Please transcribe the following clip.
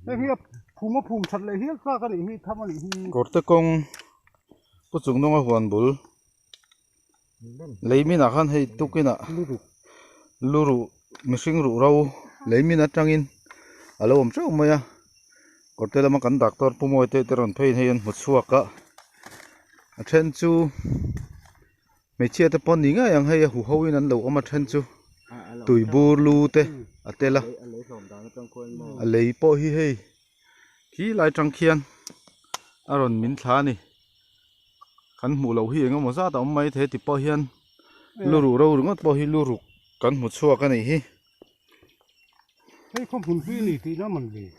cái hiệp phùm chặt lại hiệp ra cái này hi thăm này hi Korte kong puchung nonga huan bul leimin a khan hei tukina luru mihring ru ro leimin atangin alo om chau maya korte lama kan doctor pumoi te ron phein heian mutsuaka a then chu mechia te pon ni nga yang hei hu hoin an lo oma then chu tui bur lu te atela a lei po hi hei khi lai tang khian aron min thla ni kan hmu lo hi engemaw zat a awm mai the ti pawh hian luru ro ringot pawh hi luru kan hmu chhuak a nei hi cái không phun phi này thì nó mình gì